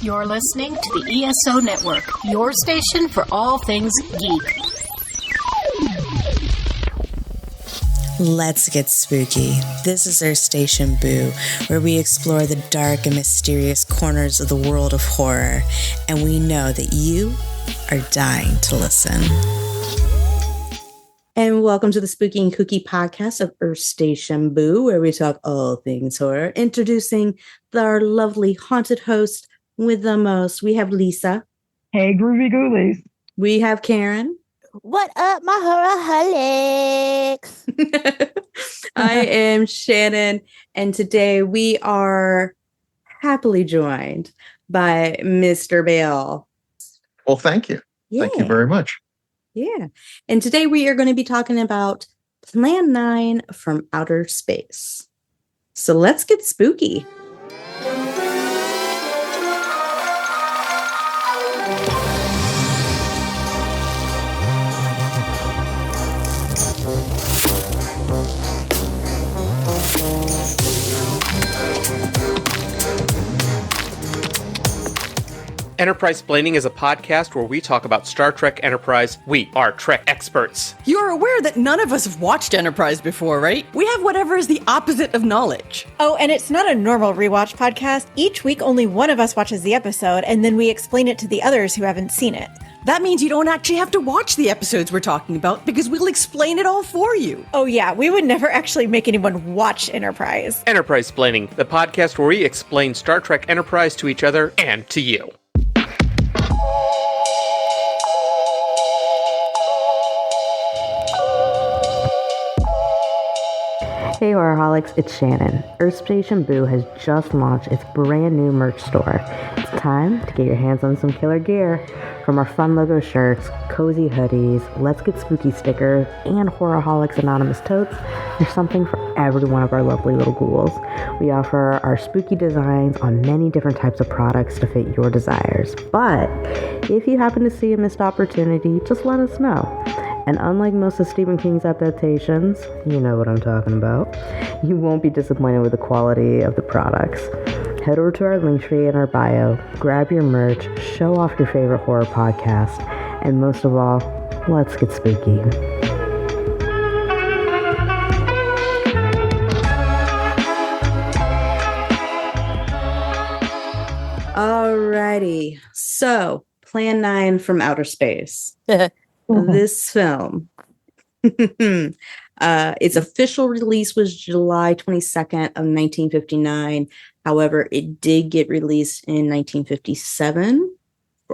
You're listening to the ESO Network, your station for all things geek. Let's get spooky. This is our station, Boo, where we explore the dark and mysterious corners of the world of horror, and we know that you are dying to listen. And welcome to the Spooky and Kooky podcast of Earth Station Boo, where we talk all things horror. Introducing our lovely haunted host with the most. We have Lisa. Hey, groovy ghoulies. We have Karen. What up, my horrorholics? I am Shannon, and today we are happily joined by Mr. Bill. Well, thank you. Yeah. Thank you very much. Yeah. And today we are going to be talking about Plan 9 from Outer Space. So let's get spooky. Enterprise Splaining is a podcast where we talk about Star Trek Enterprise. We are Trek experts. You're aware that none of us have watched Enterprise before, right? We have whatever is the opposite of knowledge. Oh, and it's not a normal rewatch podcast. Each week, only one of us watches the episode, and then we explain it to the others who haven't seen it. That means you don't actually have to watch the episodes we're talking about because we'll explain it all for you. Oh yeah, we would never actually make anyone watch Enterprise. Enterprise Splaining, the podcast where we explain Star Trek Enterprise to each other and to you. Hey Horrorholics, it's Shannon. Earth Station Boo has just launched its brand new merch store. It's time to get your hands on some killer gear. From our fun logo shirts, cozy hoodies, Let's Get Spooky stickers, and Horrorholics Anonymous totes, there's something for every one of our lovely little ghouls. We offer our spooky designs on many different types of products to fit your desires. But if you happen to see a missed opportunity, just let us know. And unlike most of Stephen King's adaptations, you know what I'm talking about, you won't be disappointed with the quality of the products. Head over to our link tree in our bio, grab your merch, show off your favorite horror podcast, and most of all, let's get spooky. Alrighty. So, Plan 9 from Outer Space. This film, its official release was July 22nd of 1959. However, it did get released in 1957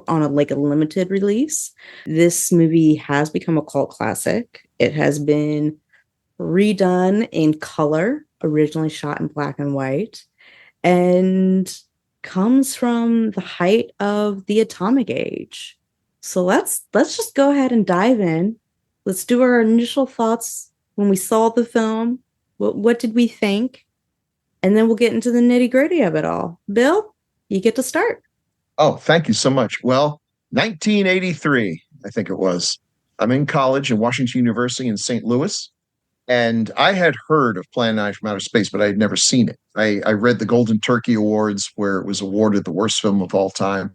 on a limited release. This movie has become a cult classic. It has been redone in color, originally shot in black and white, and comes from the height of the atomic age. So let's just go ahead and dive in. Let's do our initial thoughts when we saw the film. What did we think? And then we'll get into the nitty-gritty of it all. Bill, you get to start. Oh, thank you so much. Well, 1983, I think it was. I'm in college in Washington University in St. Louis, and I had heard of Plan 9 from Outer Space, but I had never seen it. I read the Golden Turkey Awards where it was awarded the worst film of all time.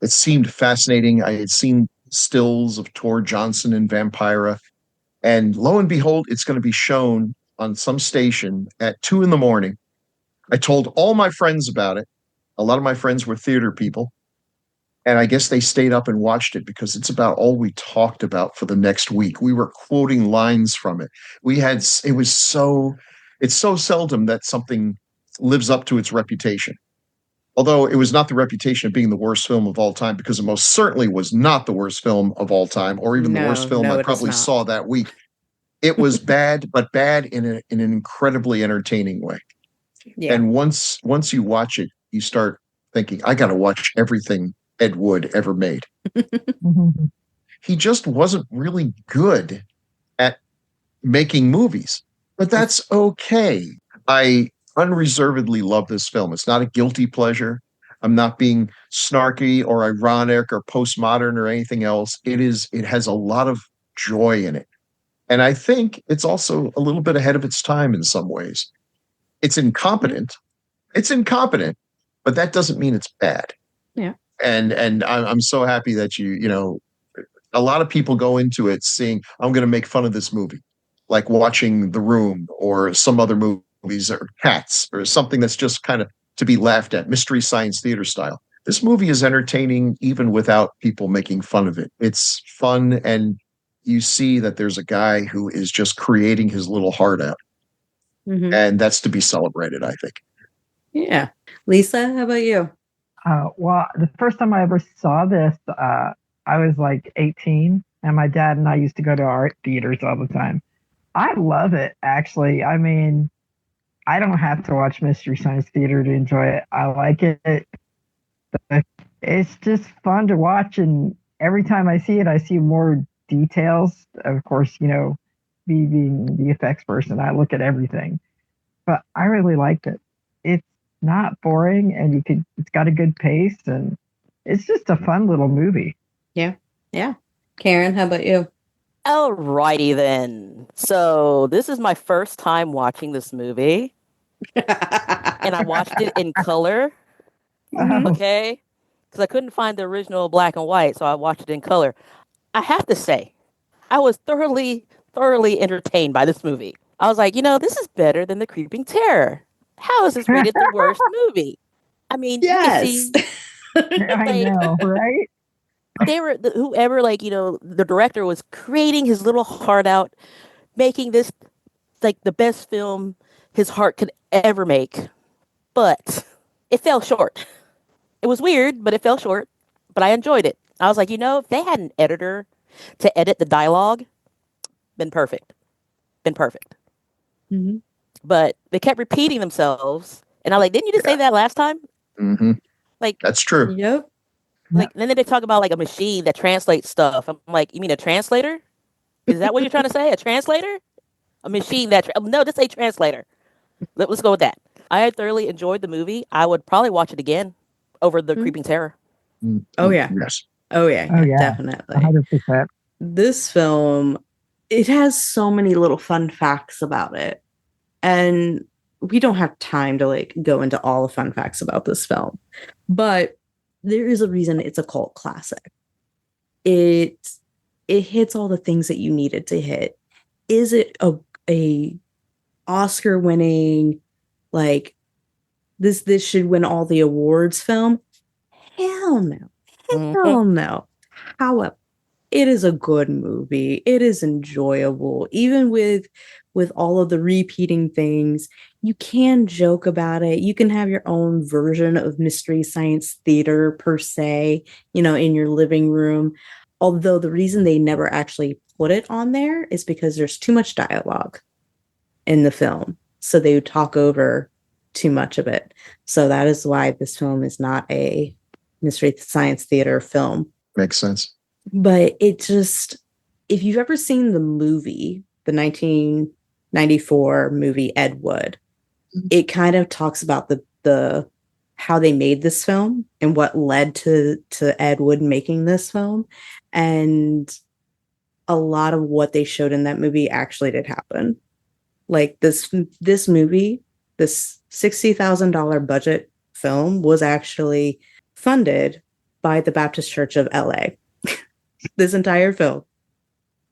It seemed fascinating. I had seen stills of Tor Johnson and Vampira. And lo and behold, it's going to be shown on some station at 2 a.m. I told all my friends about it. A lot of my friends were theater people. And I guess they stayed up and watched it because it's about all we talked about for the next week. We were quoting lines from it. It's so seldom that something lives up to its reputation. Although it was not the reputation of being the worst film of all time, because it most certainly was not the worst film of all time, or even the worst film I probably saw that week. It was bad, but bad in an incredibly entertaining way. Yeah. And once you watch it, you start thinking, I got to watch everything Ed Wood ever made. He just wasn't really good at making movies, but that's okay. I unreservedly love this film. It's not a guilty pleasure. I'm not being snarky or ironic or postmodern or anything else. It has a lot of joy in it. And I think it's also a little bit ahead of its time in some ways. It's incompetent, but that doesn't mean it's bad. Yeah. And I'm so happy that a lot of people go into it seeing, I'm going to make fun of this movie, like watching The Room or some other movies or Cats or something that's just kind of to be laughed at, mystery science theater style. This movie is entertaining even without people making fun of it. It's fun, and you see that there's a guy who is just creating his little heart out. Mm-hmm. And that's to be celebrated, I think. Yeah. Lisa, how about you? Well, the first time I ever saw this, I was like 18, and my dad and I used to go to art theaters all the time. I love it, actually. I mean, I don't have to watch Mystery Science Theater to enjoy it. I like it. It's just fun to watch, and every time I see it, I see more details. Of course, me being the effects person, I look at everything. But I really liked it. It's not boring, and it's got a good pace, and it's just a fun little movie. Yeah. Karen, how about you? Alrighty then. So this is my first time watching this movie, and I watched it in color. Okay, because I couldn't find the original black and white, so I watched it in color. I have to say, I was thoroughly entertained by this movie. I was like, this is better than The Creeping Terror. How is this rated the worst movie? I mean, yes. you can see, I know, right? they were whoever, the director was creating his little heart out, making this like the best film his heart could ever make, but it fell short. It was weird, but it fell short. But I enjoyed it. I was like, if they had an editor to edit the dialogue, been perfect. Mm-hmm. But they kept repeating themselves, and I'm like, didn't you just say that last time? Mm-hmm. Like, that's true. Yep. Like, then they talk about like a machine that translates stuff. I'm like, you mean a translator? Is that what you're trying to say? A translator? A machine that no, just a translator. Let's go with that. I thoroughly enjoyed the movie. I would probably watch it again over The Creeping Terror. Oh yeah. Yes. Oh yeah. Oh, yeah. Definitely. 100%. This film, it has so many little fun facts about it. And we don't have time to go into all the fun facts about this film. But there is a reason it's a cult classic. It hits all the things that you needed to hit. Is it a Oscar winning, this should win all the awards film? Hell no. Hell no. However, it is a good movie. It is enjoyable. Even with all of the repeating things, you can joke about it. You can have your own version of Mystery Science Theater per se, in your living room. Although the reason they never actually put it on there is because there's too much dialogue in the film. So they would talk over too much of it. So that is why this film is not a Mystery Science Theater film. Makes sense. But it just, if you've ever seen the movie, the 1994 movie Ed Wood, it kind of talks about the how they made this film and what led to Ed Wood making this film. And a lot of what they showed in that movie actually did happen. Like this movie, this $60,000 budget film was actually funded by the Baptist Church of LA. This entire film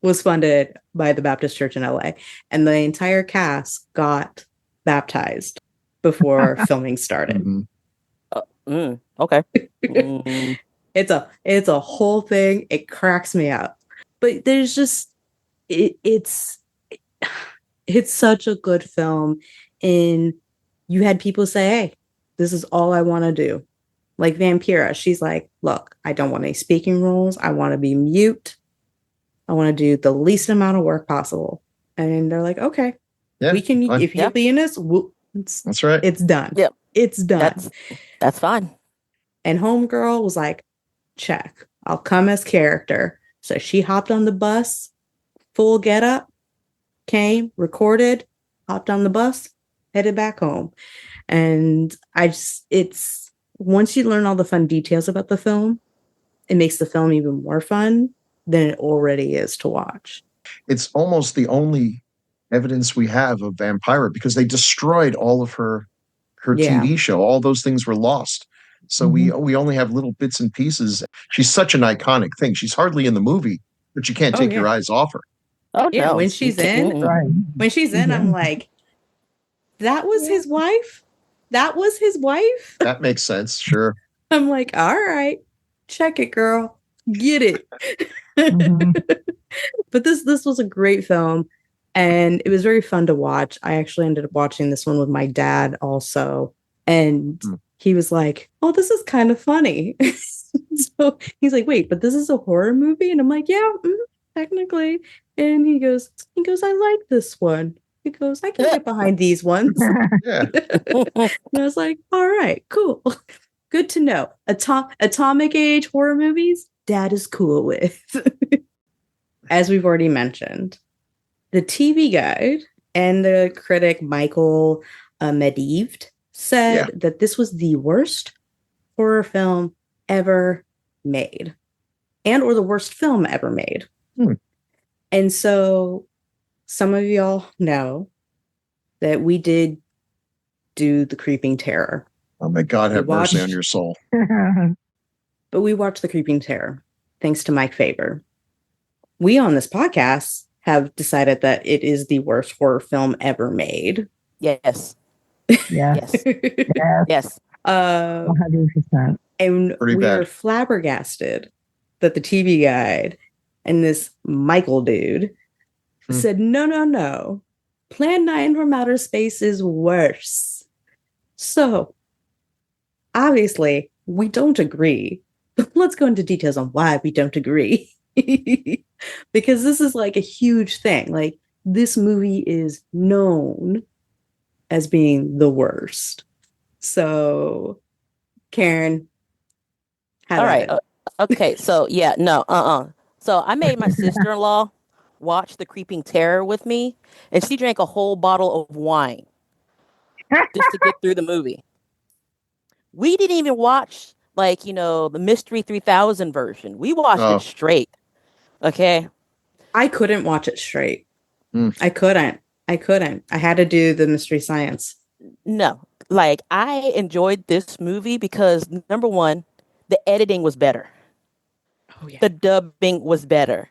was funded by the Baptist Church in LA, and the entire cast got baptized before filming started. Okay. It's a whole thing. It cracks me up. But there's just it's such a good film, and you had people say, "Hey, this is all I want to do." Like Vampira, she's like, "Look, I don't want any speaking roles. I want to be mute. I want to do the least amount of work possible." And they're like, "Okay, we can. Fine. If you'll be in this, that's right. It's done. Yep, it's done. That's fine." And Homegirl was like, "Check. I'll come as character." So she hopped on the bus, full getup, came, recorded, hopped on the bus, headed back home. And it's once you learn all the fun details about the film, it makes the film even more fun than it already is to watch. It's almost the only evidence we have of Vampira, because they destroyed all of her TV show. All those things were lost. So we only have little bits and pieces. She's such an iconic thing. She's hardly in the movie, but you can't take your eyes off her. Oh Yeah, no. when she's in, I'm like, that was his wife? That was his wife? That makes sense. Sure. I'm like, all right, check it, girl. Get it. But this was a great film, and it was very fun to watch. I actually ended up watching this one with my dad also, and he was like, oh, this is kind of funny. So he's like, wait, but this is a horror movie? And I'm like, yeah, technically. And he goes, I like this one. He goes, I can get behind these ones. Yeah. And I was like, all right, cool. Good to know. Atomic age horror movies, Dad is cool with. As we've already mentioned, the TV Guide and the critic Michael Medivh said that this was the worst horror film ever made, and or the worst film ever made. And so some of y'all know that we did do The Creeping Terror. Oh my God, have mercy on your soul. But we watched The Creeping Terror, thanks to Mike Faber. We on this podcast have decided that it is the worst horror film ever made. Yes. Yes. Yes. 100%. And Pretty we bad. are flabbergasted that the TV Guide and this Michael dude said, no. Plan 9 from Outer Space is worse. So, obviously, we don't agree. Let's go into details on why we don't agree. Because this is like a huge thing. Like, this movie is known as being the worst. So, Karen, All right. Okay. So So I made my sister-in-law watch The Creeping Terror with me, and she drank a whole bottle of wine just to get through the movie. We didn't even watch the Mystery 3000 version. We watched it straight. Okay. I couldn't watch it straight. I couldn't. I had to do the Mystery Science. No. I enjoyed this movie because, number one, the editing was better. Oh, yeah. The dubbing was better.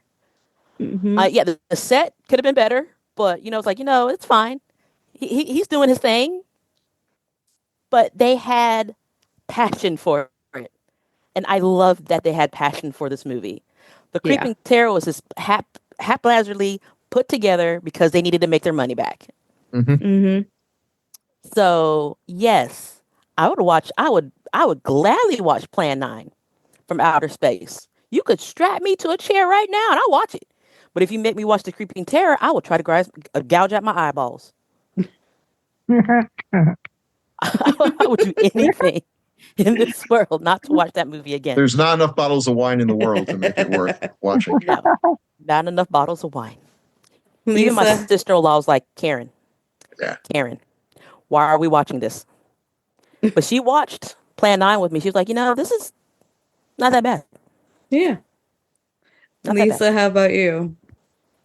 The set could have been better, but it's fine. He's doing his thing. But they had passion for it, and I love that they had passion for this movie. The Creeping Terror was just haphazardly put together because they needed to make their money back. So yes, I would gladly watch Plan 9 from Outer Space. You could strap me to a chair right now and I'll watch it. But if you make me watch The Creeping Terror, I will try to gouge out my eyeballs. I would do anything in this world not to watch that movie again. There's not enough bottles of wine in the world to make it worth watching. No, not enough bottles of wine. Lisa. Even my sister-in-law was like, Karen, why are we watching this? But she watched Plan 9 with me. She was like, this is not that bad. Yeah. Lisa, how about you?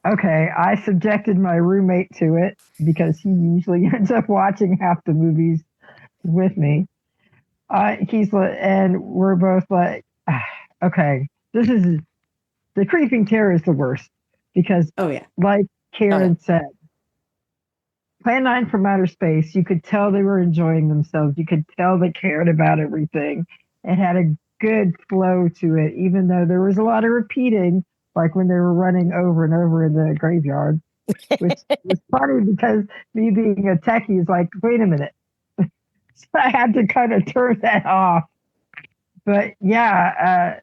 Okay, I subjected my roommate to it because he usually ends up watching half the movies with me. And we're both like, okay, this is The Creeping Terror is the worst because, like Karen said, Plan 9 from Outer Space, you could tell they were enjoying themselves. You could tell they cared about everything. It had a good flow to it, even though there was a lot of repeating, like when they were running over and over in the graveyard, which was funny because me being a techie is like, wait a minute. So I had to kind of turn that off. But no.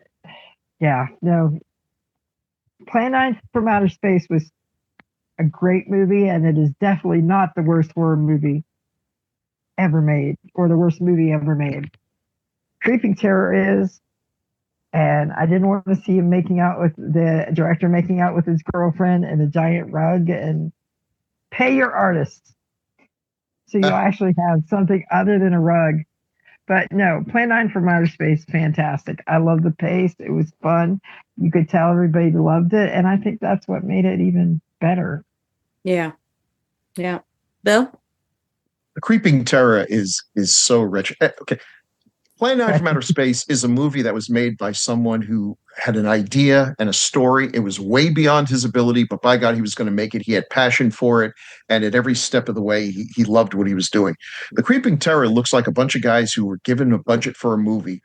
Plan 9 from Outer Space was a great movie, and it is definitely not the worst horror movie ever made, or the worst movie ever made. Creeping Terror is, and I didn't want to see him making out with the director making out with his girlfriend in a giant rug, and pay your artists so you'll actually have something other than a rug. But no, Plan 9 from Outer Space, fantastic. I love the pace. It was fun. You could tell everybody loved it, and I think that's what made it even better. Yeah. Bill? The Creeping Terror is so rich. Okay. Plan 9 from Outer Space is a movie that was made by someone who had an idea and a story. It was way beyond his ability, but by God, he was going to make it. He had passion for it. And at every step of the way, he loved what he was doing. The Creeping Terror looks like a bunch of guys who were given a budget for a movie,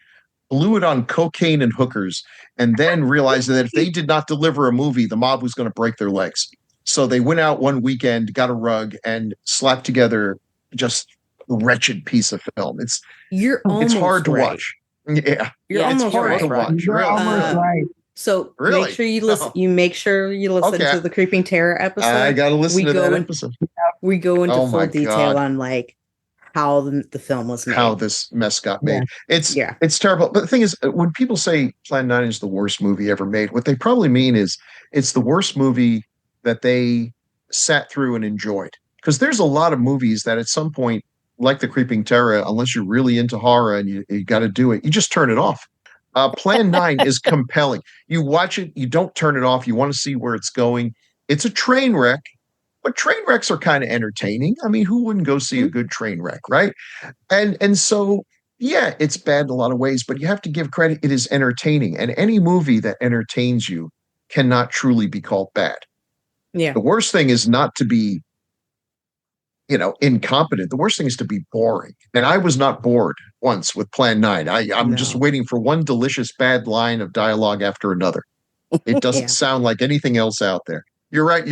blew it on cocaine and hookers, and then realized that if they did not deliver a movie, the mob was going to break their legs. So they went out one weekend, got a rug, and slapped together just a wretched piece of film. It's hard to watch. Yeah, it's hard to watch. You're almost right. So make sure you listen. You make sure you listen to the Creeping Terror episode. I got to listen to that episode. We go into full detail on like how the film was made, how this mess got made. It's terrible. But the thing is, when people say Plan 9 is the worst movie ever made, what they probably mean is it's the worst movie that they sat through and enjoyed. Because there's a lot of movies that at some point, like the Creeping Terror, unless you're really into horror and you got to do it, you just turn it off. Plan 9 is compelling. You watch it, you don't turn it off. You want to see where it's going. It's a train wreck, but train wrecks are kind of entertaining. I mean, who wouldn't go see a good train wreck, right? And so, yeah, it's bad in a lot of ways, but you have to give credit. It is entertaining. And any movie that entertains you cannot truly be called bad. Yeah. The worst thing is not to be incompetent. The worst thing is to be boring. And I was not bored once with Plan 9. I'm just waiting for one delicious bad line of dialogue after another. It doesn't sound like anything else out there. You're right,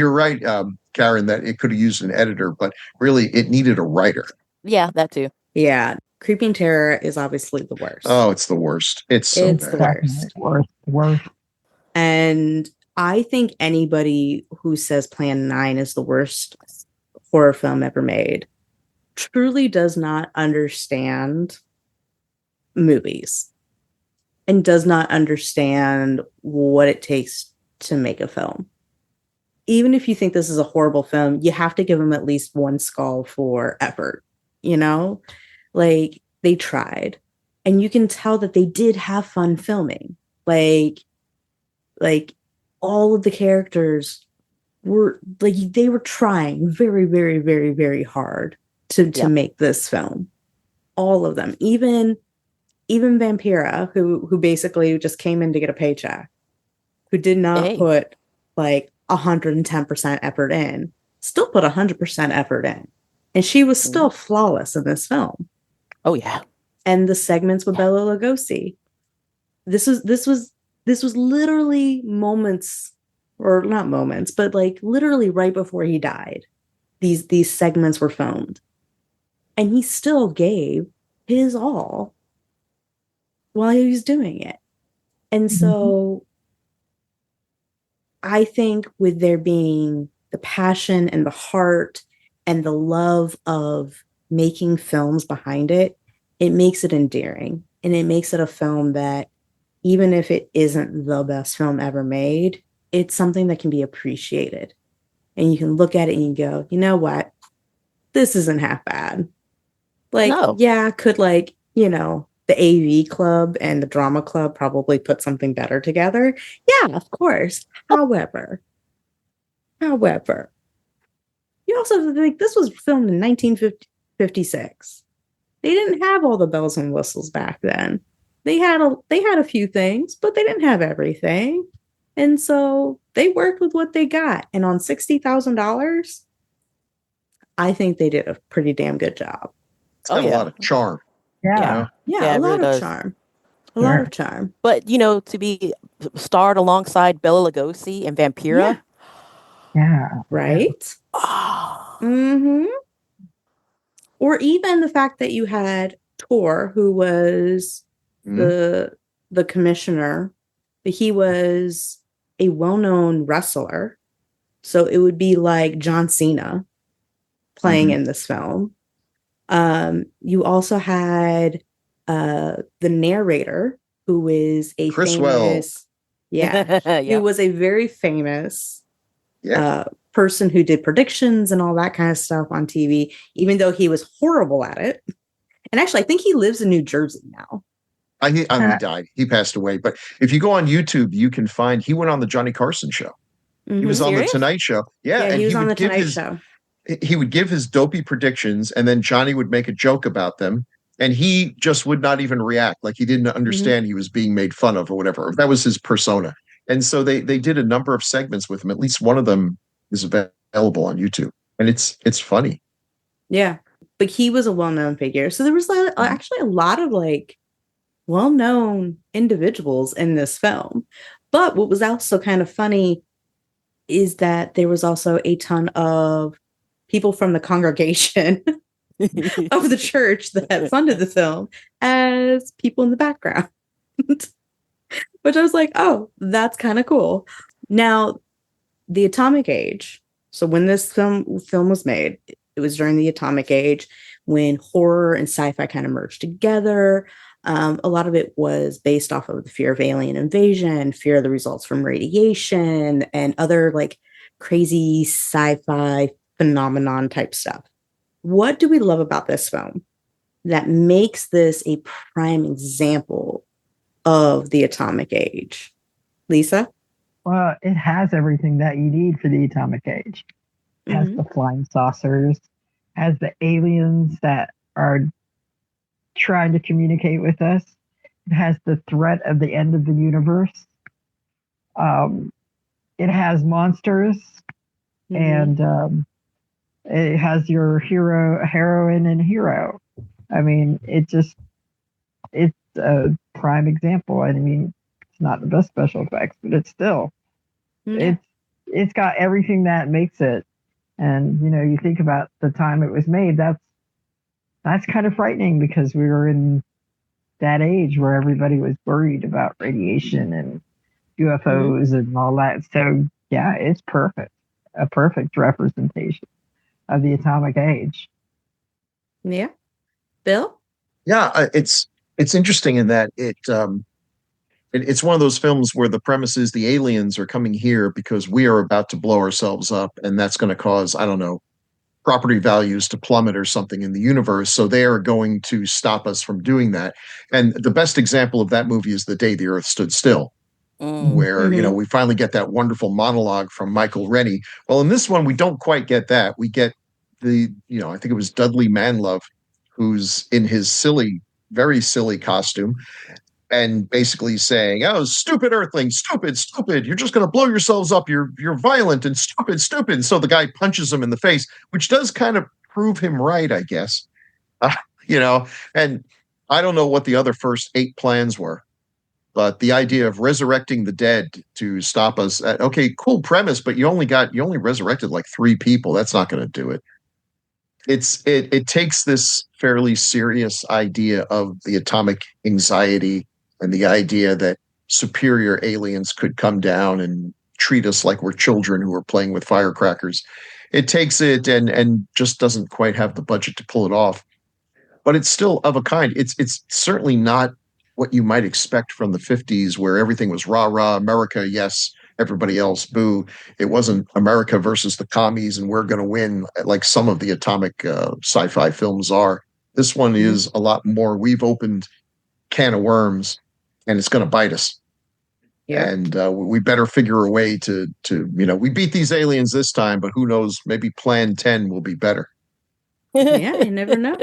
Karen, that it could have used an editor, but really it needed a writer. Yeah, that too. Yeah. Creeping Terror is obviously the worst. Oh, it's the worst. It's the worst. And I think anybody who says Plan 9 is the worst horror film ever made truly does not understand movies and does not understand what it takes to make a film. Even if you think this is a horrible film, you have to give them at least one skull for effort, like they tried, and you can tell that they did have fun filming. Like all of the characters were like, they were trying very, very, very, very hard to make this film. All of them, even Vampira, who basically just came in to get a paycheck, who did not put like 110% effort in, still put 100% effort in, and she was still flawless in this film. Oh yeah. And the segments with Bela Lugosi, this was literally moments. Or not moments, but like literally right before he died, these segments were filmed, and he still gave his all while he was doing it. And so I think with there being the passion and the heart and the love of making films behind it, it makes it endearing, and it makes it a film that, even if it isn't the best film ever made, it's something that can be appreciated. And you can look at it and you go, you know what? This isn't half bad. Like, could the AV club and the drama club probably put something better together? Yeah, of course. However, you also have to think this was filmed in 1956. They didn't have all the bells and whistles back then. They had a few things, but they didn't have everything. And so they worked with what they got. And on $60,000, I think they did a pretty damn good job. It's got a lot of charm. Yeah. A lot of charm. A lot of charm. But, to be starred alongside Bela Lugosi and Vampira. Yeah. Right? Mm-hmm. Or even the fact that you had Tor, who was the commissioner. He was a well-known wrestler, so it would be like John Cena playing in this film. You also had the narrator, who is a Chris famous, who was a very famous person who did predictions and all that kind of stuff on TV, even though he was horrible at it. And actually, I think he lives in New Jersey now. He died. He passed away. But if you go on YouTube, you can find he went on the Johnny Carson show. He was on the Tonight Show. Yeah, and he was on the Tonight Show. He would give his dopey predictions, and then Johnny would make a joke about them, And he just would not even react. Like he didn't understand he was being made fun of or whatever. That was his persona. And so they did a number of segments with him. At least one of them is available on YouTube. And it's funny. Yeah. But he was a well-known figure. So there was actually a lot of like well-known individuals in this film. But what was also kind of funny is that there was also a ton of people from the congregation of the church that funded the film as people in the background. Which I was like, oh, that's kind of cool. Now, the Atomic Age. So when this film was made, it was during the Atomic Age when horror and sci-fi kind of merged together. A lot of it was based off of the fear of alien invasion, fear of the results from radiation, and other like crazy sci-fi phenomenon type stuff. What do we love about this film that makes this a prime example of the Atomic Age? Lisa? Well, it has everything that you need for the Atomic Age. It has the flying saucers, has the aliens that are trying to communicate with us. It has the threat of the end of the universe. It has monsters, and it has your heroine, and hero. I mean, it's a prime example. I mean, it's not the best special effects, but it's still, it's got everything that makes it. And, you know, you think about the time it was made, that's kind of frightening because we were in that age where everybody was worried about radiation and UFOs and all that. So, yeah, it's perfect. A perfect representation of the Atomic Age. Yeah. Bill? Yeah, it's interesting in that it's one of those films where the premise is the aliens are coming here because we are about to blow ourselves up, and that's going to cause, I don't know, property values to plummet or something in the universe. So they are going to stop us from doing that. And the best example of that movie is The Day the Earth Stood Still, where, you know, we finally get that wonderful monologue from Michael Rennie. Well, in this one, we don't quite get that. We get I think it was Dudley Manlove, who's in his very silly costume, and basically saying, "Oh, stupid Earthlings, stupid! You're just going to blow yourselves up. You're violent and stupid." And so the guy punches him in the face, which does kind of prove him right, I guess. And I don't know what the other first 8 plans were, but the idea of resurrecting the dead to stop us. Okay, cool premise, but you only resurrected like 3 people. That's not going to do it. It takes this fairly serious idea of the atomic anxiety and the idea that superior aliens could come down and treat us like we're children who are playing with firecrackers. It takes it and just doesn't quite have the budget to pull it off. But it's still of a kind. It's certainly not what you might expect from the 50s, where everything was rah-rah, America, yes, everybody else, boo. It wasn't America versus the commies and we're going to win like some of the atomic sci-fi films are. This one is a lot more. We've opened can of worms and it's going to bite us. Yeah. And we better figure a way to we beat these aliens this time, but who knows, maybe plan 10 will be better. Yeah, you never know.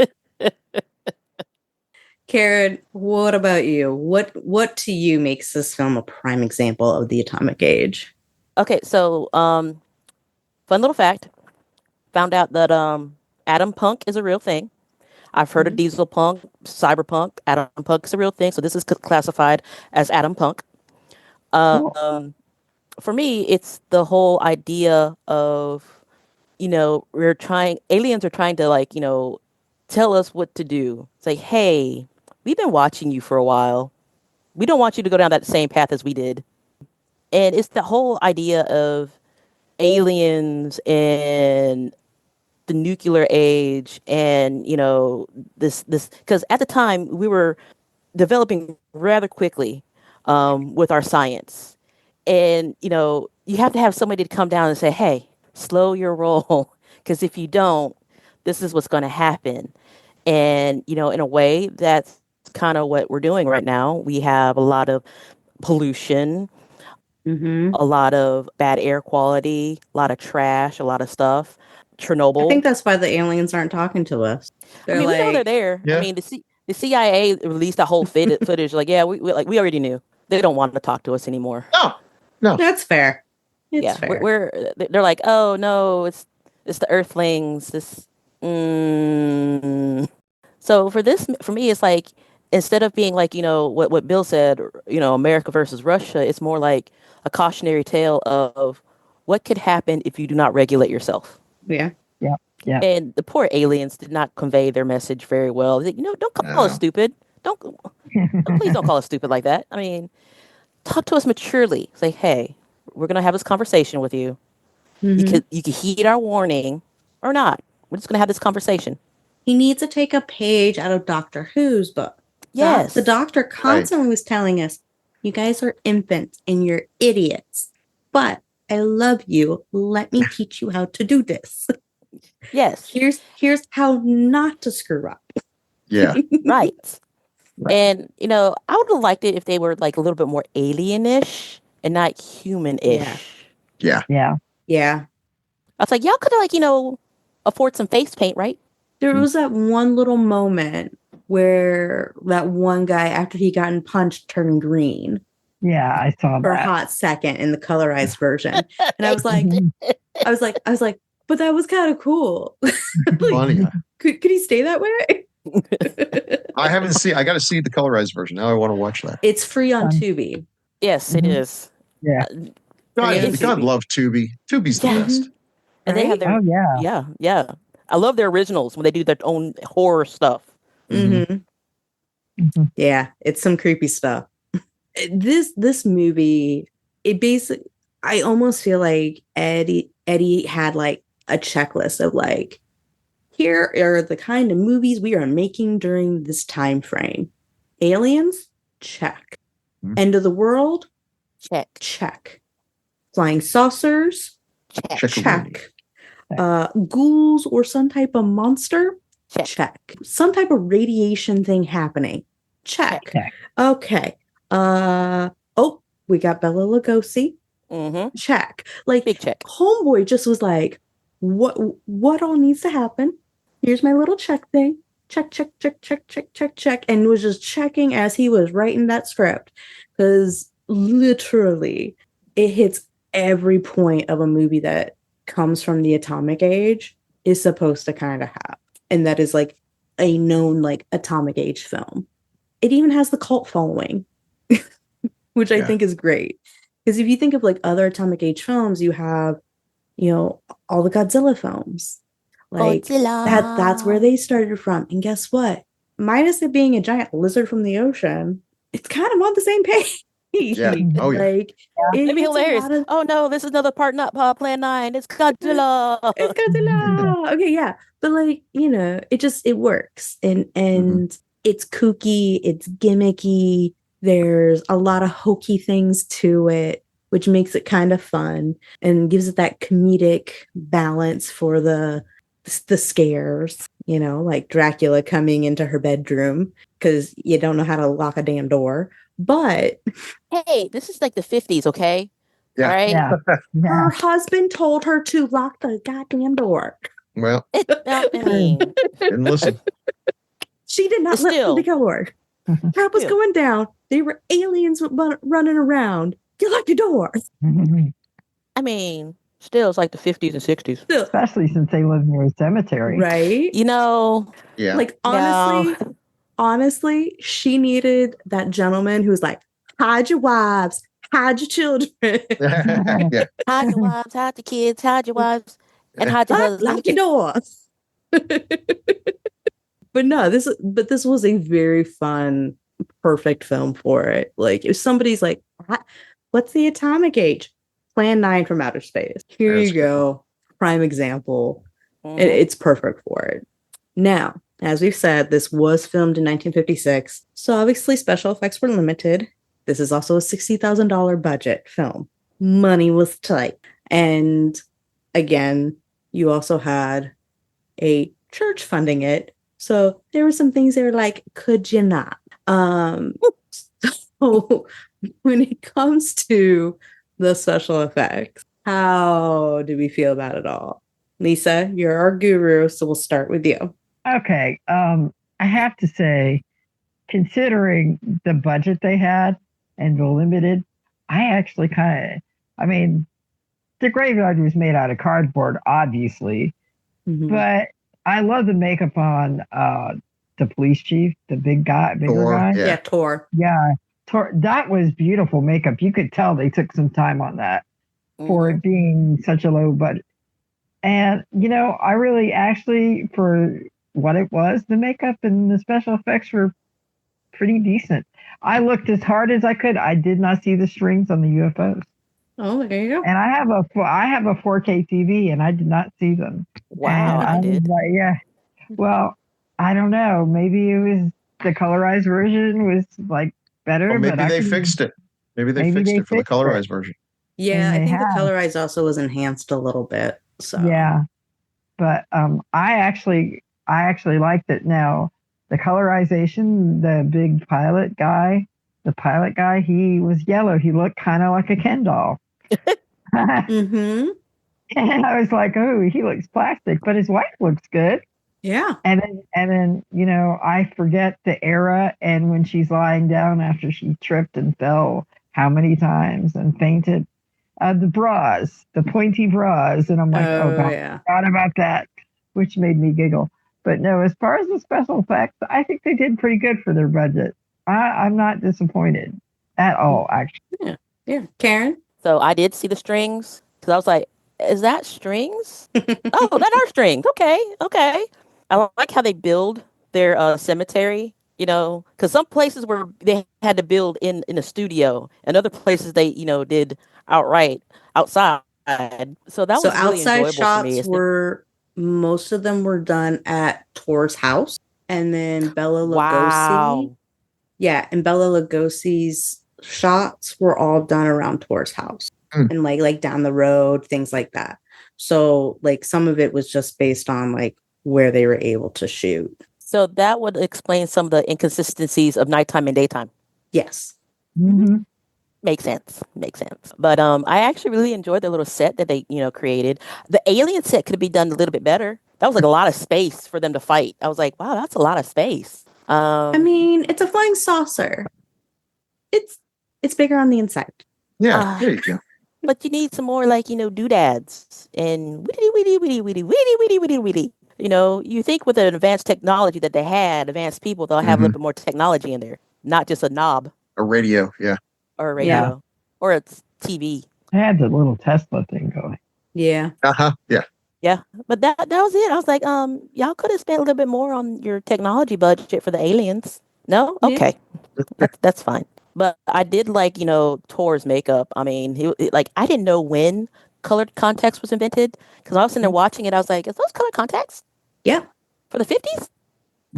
Karen, what about you? What to you makes this film a prime example of the Atomic Age? Okay, so fun little fact. Found out that atom punk is a real thing. I've heard of diesel punk, cyberpunk. Atom punk is a real thing, so this is classified as atom punk. Cool. For me, it's the whole idea of, aliens are trying to tell us what to do. Say, hey, we've been watching you for a while. We don't want you to go down that same path as we did. And it's the whole idea of aliens and the nuclear age and, this, because at the time we were developing rather quickly with our science. And, you have to have somebody to come down and say, hey, slow your roll. Because if you don't, this is what's going to happen. And, in a way, that's kind of what we're doing right now. We have a lot of pollution, a lot of bad air quality, a lot of trash, a lot of stuff. Chernobyl. I think that's why the aliens aren't talking to us. We know they're there. Yeah. I mean, The CIA released that whole footage. Like, yeah, we already knew. They don't want to talk to us anymore. No. That's fair. It's fair. They're like, oh no, it's the Earthlings. So for me, it's like, instead of being like, what Bill said, America versus Russia, it's more like a cautionary tale of what could happen if you do not regulate yourself. Yeah. Yeah. And the poor aliens did not convey their message very well. Don't call us stupid. Please don't call us stupid like that. I mean, talk to us maturely. Say, hey, we're gonna have this conversation with you. Mhm. You can heed our warning or not. We're just gonna have this conversation. He needs to take a page out of Doctor Who's book. Yes. The doctor constantly was telling us, you guys are infants and you're idiots. But I love you. Let me teach you how to do this. Yes. Here's how not to screw up. Yeah. Right. And, I would have liked it if they were like a little bit more alien-ish and not human-ish. Yeah. Yeah. I was like, y'all could have afford some face paint, right? There was that one little moment where that one guy, after he gotten punched, turned green. Yeah, I saw For a that. hot second in the colorized version. And I was like, but that was kind of cool. Funny. Could he stay that way? I got to see the colorized version. Now I want to watch that. It's free on Tubi. Yes, it is. Yeah. God love Tubi. Tubi's the best. And they have their yeah. I love their originals when they do their own horror stuff. Mm-hmm. Yeah, it's some creepy stuff. This movie, I almost feel like Eddie had like a checklist of like, here are the kind of movies we are making during this time frame. Aliens, check. End of the world, check. Flying saucers, check. Ghouls or some type of monster, check. Some type of radiation thing happening, check. Okay. We got Bela Lugosi. Check. Like, big check. Homeboy just was like, what all needs to happen? Here's my little check thing. Check. And was just checking as he was writing that script. Because literally, it hits every point of a movie that comes from the atomic age is supposed to kind of have. And that is like a known like atomic age film. It even has the cult following, which I think is great. Because if you think of like other atomic age films, you have, all the Godzilla films. Like that's where they started from. And guess what? Minus it being a giant lizard from the ocean, it's kind of on the same page. Yeah. Oh, yeah. Like, it'd be hilarious. Oh no, this is another part, not Plan 9. It's Godzilla. It's Godzilla. Okay, yeah. But like, it works. And it's kooky, it's gimmicky. There's a lot of hokey things to it, which makes it kind of fun and gives it that comedic balance for the scares, like Dracula coming into her bedroom because you don't know how to lock a damn door. But hey, this is like the 50s, okay? Yeah. All right? Yeah. Her husband told her to lock the goddamn door. Well, I mean, didn't listen. She did not let the door. Crap was going down. There were aliens running around. You locked your door. I mean, still, it's like the 50s and 60s. Especially since they live near a cemetery. Right? Yeah. Like, honestly, she needed that gentleman who's like, hide your wives, hide your children. Yeah. Hide your wives, hide the kids, hide your wives, and hide your husband. Lock your doors. But no, this was a very fun, perfect film for it. Like, if somebody's like, what's the atomic age? Plan 9 from outer space. Here you go. Prime example. It's perfect for it. Now, as we've said, this was filmed in 1956. So obviously special effects were limited. This is also a $60,000 budget film. Money was tight. And again, you also had a church funding it. So there were some things that were like, could you not? So when it comes to the special effects, how do we feel about it all? Lisa, you're our guru, so we'll start with you. Okay. I have to say, considering the budget they had and the limited, I actually I mean, the graveyard was made out of cardboard, obviously, but I love the makeup on the police chief, the bigger guy. Yeah, Tor. Yeah, Tor. That was beautiful makeup. You could tell they took some time on that for it being such a low budget. And, I really actually, for what it was, the makeup and the special effects were pretty decent. I looked as hard as I could. I did not see the strings on the UFOs. Oh, there you go. And I have a 4K TV, and I did not see them. Wow, and I did. Like, yeah. Well, I don't know. Maybe it was the colorized version was like better. Well, maybe but they fixed it. Maybe they fixed it for the colorized version. Yeah, I they think have. the colorized also was enhanced a little bit. So Yeah, but I actually liked it. Now the colorization, the pilot guy, he was yellow. He looked kind of like a Ken doll. Mm-hmm. And I was like, oh, he looks plastic, but his wife looks good. Yeah. And then I forget the era and when she's lying down after she tripped and fell how many times and fainted. The bras, the pointy bras, and I'm like, oh God, yeah. forgot about that, which made me giggle. But no, as far as the special effects, I think they did pretty good for their budget. I'm not disappointed at all, actually. Yeah. Karen? So I did see the strings because I was like, is that strings? Oh, that are strings. Okay. I like how they build their cemetery, because some places where they had to build in a studio and other places they, did outside. So that was really outside enjoyable shots for me. most of them were done at Tor's house. And then Bela Lugosi. Wow. Yeah, and Bela Lugosi's shots were all done around Tor's house. And like down the road, things like that. So like some of it was just based on like where they were able to shoot. So that would explain some of the inconsistencies of nighttime and daytime. Yes. Mm-hmm. Makes sense. But I actually really enjoyed the little set that they, created. The alien set could be done a little bit better. That was like a lot of space for them to fight. I was like, wow, that's a lot of space. I mean, it's a flying saucer. It's bigger on the inside. Yeah, there you go. But you need some more like, doodads and witty. You think with the advanced technology that they had, advanced people, they'll have a little bit more technology in there, not just a knob. A radio, yeah. Or a radio. Or a TV. I had the little Tesla thing going. Yeah. Yeah. Yeah. But that was it. I was like, y'all could have spent a little bit more on your technology budget for the aliens. No? Okay. That's fine. But I did like, Tor's makeup. I mean, I didn't know when colored contacts was invented because I was sitting there watching it. I was like, is those colored contacts? Yeah. For the 50s?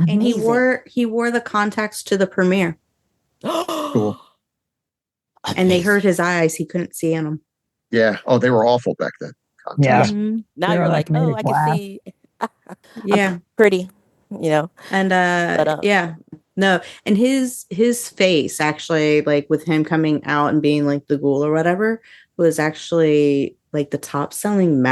And he wore the contacts to the premiere. Cool. And they hurt his eyes. He couldn't see in them. Yeah. Oh, they were awful back then. Yeah. Mm-hmm. Now you're like, oh, I can see. Yeah. Pretty, And yeah. No, and his face actually, like with him coming out and being like the ghoul or whatever, was actually like the top selling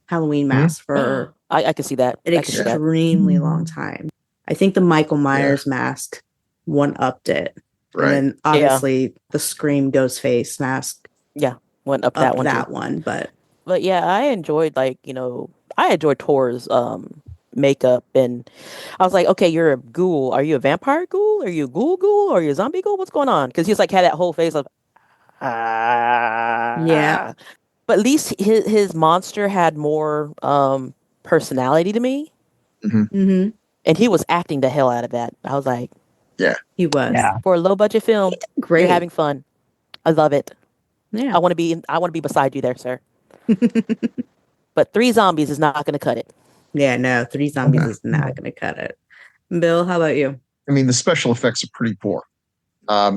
Halloween mask for I can see that. an extremely long time. I think the Michael Myers mask one-upped it. Right. And then obviously the Scream Ghostface mask. Yeah, went up that one. That one, but yeah, I enjoyed Tor's makeup, and I was like, okay, you're a ghoul. Are you a vampire ghoul? Are you a ghoul? Are you a zombie ghoul? What's going on? Because he's like had that whole face of yeah. But at least his monster had more personality to me. Mm-hmm. And he was acting the hell out of that. I was like, yeah, he was. Yeah. For a low budget film, great. You're having fun. I love it. Yeah. I want to be beside you there, sir. But 3 zombies is not going to cut it. Yeah, no, 3 zombies is not going to cut it. Bill, how about you? I mean, the special effects are pretty poor.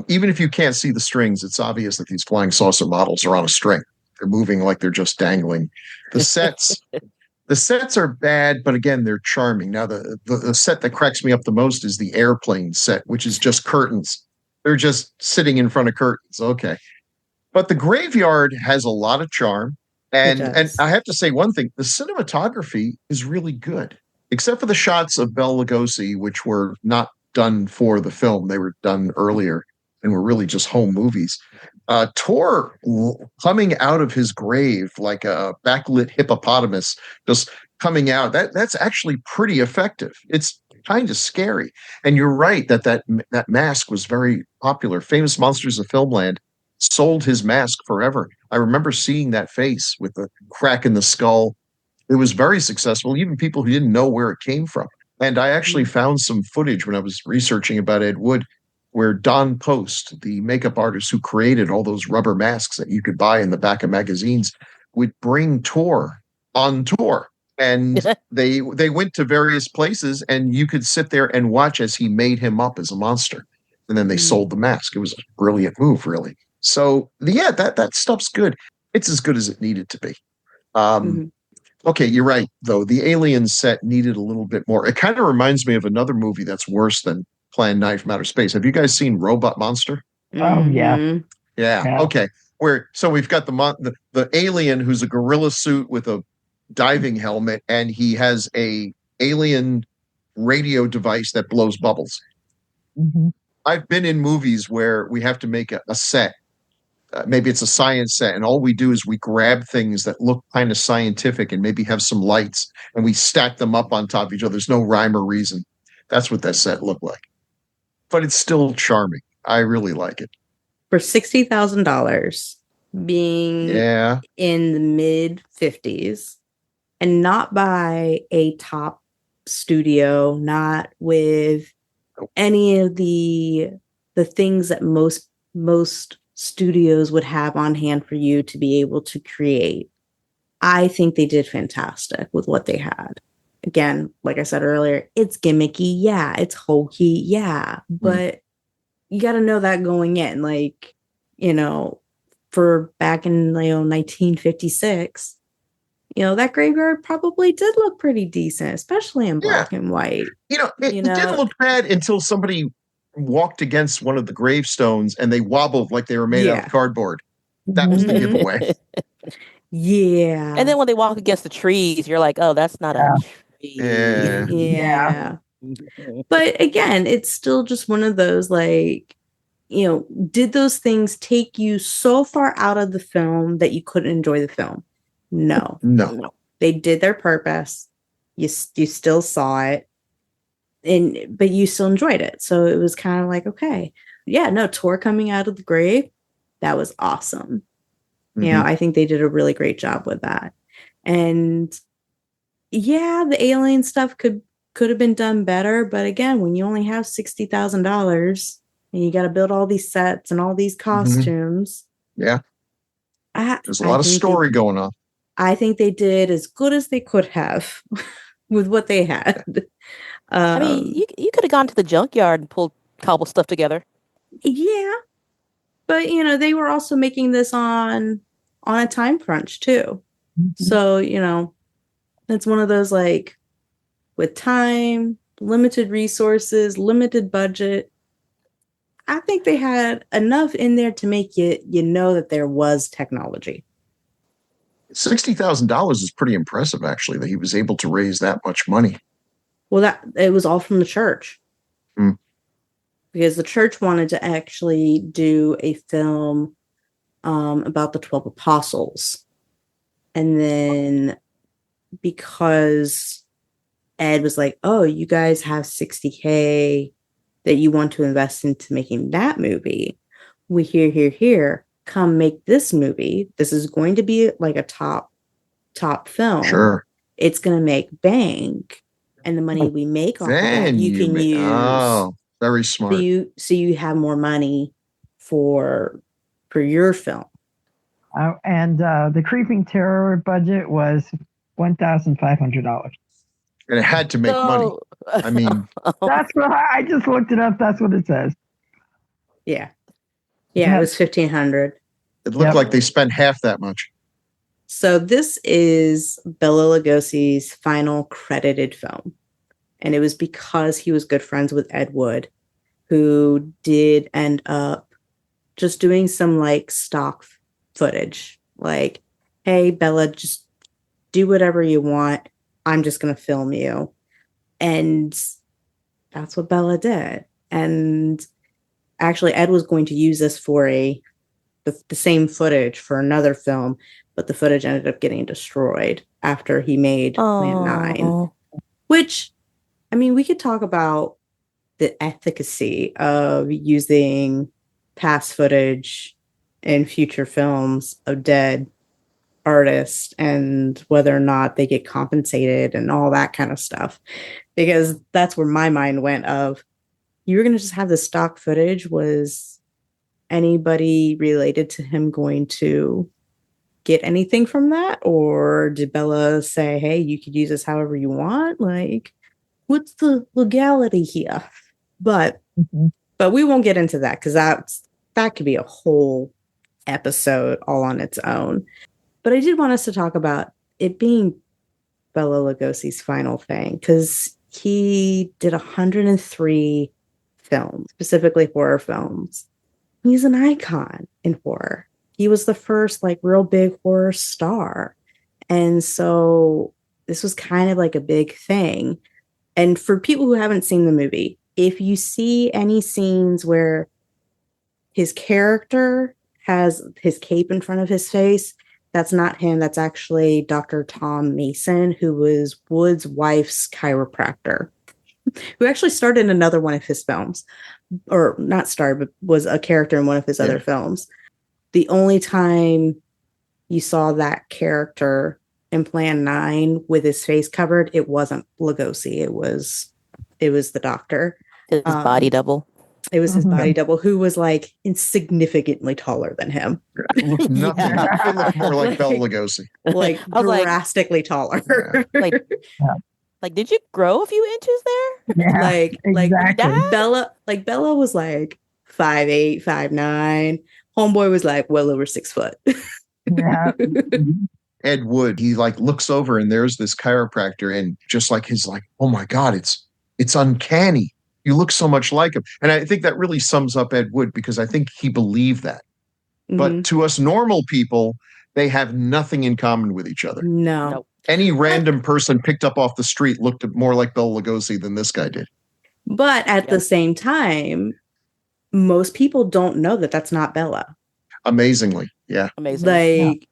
Even if you can't see the strings, it's obvious that these flying saucer models are on a string. They're moving like they're just dangling. The sets are bad, but again, they're charming. Now, the set that cracks me up the most is the airplane set, which is just curtains. They're just sitting in front of curtains. Okay. But the graveyard has a lot of charm. And I have to say one thing, the cinematography is really good, except for the shots of Bela Lugosi, which were not done for the film. They were done earlier and were really just home movies. Tor coming out of his grave like a backlit hippopotamus, just coming out, that's actually pretty effective. It's kind of scary. And you're right that mask was very popular. Famous Monsters of Filmland sold his mask forever. I remember seeing that face with the crack in the skull. It was very successful, even people who didn't know where it came from. And I actually found some footage when I was researching about Ed Wood, where Don Post, the makeup artist who created all those rubber masks that you could buy in the back of magazines, would bring Tor on tour. And they went to various places, and you could sit there and watch as he made him up as a monster. And then they sold the mask. It was a brilliant move, really. So, yeah, that stuff's good. It's as good as it needed to be. Okay, you're right, though. The Alien set needed a little bit more. It kind of reminds me of another movie that's worse than Plan 9 from Outer Space. Have you guys seen Robot Monster? Oh, yeah. Yeah. Okay. So we've got the alien who's a gorilla suit with a diving helmet, and he has a alien radio device that blows bubbles. I've been in movies where we have to make a set. Maybe it's a science set, and all we do is we grab things that look kind of scientific and maybe have some lights, and we stack them up on top of each other. There's no rhyme or reason. That's what that set looked like. But it's still charming. I really like it. For $60,000, being in the mid 50s, and not by a top studio, not with any of the things that most studios would have on hand for you to be able to create. I think they did fantastic with what they had. Again, like I said earlier, it's gimmicky, yeah, it's hokey, yeah, but you got to know that going in. Like, for back in 1956, that graveyard probably did look pretty decent, especially in black and white. It didn't look bad until somebody walked against one of the gravestones and they wobbled like they were made out of cardboard. That was the giveaway. Yeah. And then when they walk against the trees, you're like, oh, that's not a tree. Yeah. But again, it's still just one of those, like, did those things take you so far out of the film that you couldn't enjoy the film? No. They did their purpose. You still saw it. But you still enjoyed it. So it was kind of like, okay. Yeah, no, Tor coming out of the grave, that was awesome. I think they did a really great job with that. And yeah, the alien stuff could have been done better. But again, when you only have $60,000 and you got to build all these sets and all these costumes. Yeah. There's a lot of story going on. I think they did as good as they could have with what they had. I mean, you could have gone to the junkyard and pulled cobble stuff together. Yeah. But, they were also making this on a time crunch, too. So, it's one of those, like, with time, limited resources, limited budget. I think they had enough in there to make you know that there was technology. $60,000 is pretty impressive, actually, that he was able to raise that much money. Well, it was all from the church. Because the church wanted to actually do a film about the 12 apostles. And then because Ed was like, oh, you guys have $60K that you want to invest into making that movie. We here, come make this movie. This is going to be like a top film. Sure. It's going to make bank. And the money we make off of that, you can use. Oh, very smart. So you have more money for your film. And the Creeping Terror budget was $1,500. And it had to make money. I mean, that's what I just looked it up. That's what it says. Yeah. Yeah, it was $1,500. It looked like they spent half that much. So this is Bela Lugosi's final credited film. And it was because he was good friends with Ed Wood, who did end up just doing some like stock footage. Like, hey, Bela, just do whatever you want. I'm just going to film you. And that's what Bella did. And actually, Ed was going to use this for the same footage for another film, but the footage ended up getting destroyed after he made Plan 9. Which, I mean, we could talk about the efficacy of using past footage in future films of dead artists and whether or not they get compensated and all that kind of stuff. Because that's where my mind went of, you were going to just have the stock footage. Was anybody related to him going to get anything from that? Or did Bella say, hey, you could use this however you want? Like, what's the legality here? But we won't get into that because that could be a whole episode all on its own. But I did want us to talk about it being Bela Lugosi's final thing, because he did 103 films, specifically horror films. He's an icon in horror. He was the first like real big horror star. And so this was kind of like a big thing. And for people who haven't seen the movie, if you see any scenes where his character has his cape in front of his face, that's not him. That's actually Dr. Tom Mason, who was Wood's wife's chiropractor, who actually starred in another one of his films, or not starred, but was a character in one of his other films. The only time you saw that character in Plan 9 with his face covered, it wasn't Lugosi. It was the doctor. His body double. It was his body double, who was like insignificantly taller than him. Nothing. It looked more like Bela Lugosi. Like drastically taller. Like, did you grow a few inches there? Yeah, exactly. Bella was like 5'8", 5'9". Homeboy was like well over 6 foot. Yeah. Ed Wood, he like looks over and there's this chiropractor, and just like his like, oh my God, it's uncanny. You look so much like him. And I think that really sums up Ed Wood, because I think he believed that. Mm-hmm. But to us normal people, they have nothing in common with each other. No. Any random person picked up off the street looked more like Bela Lugosi than this guy did. But at the same time, most people don't know that that's not Bella. Amazingly. Yeah. Amazing.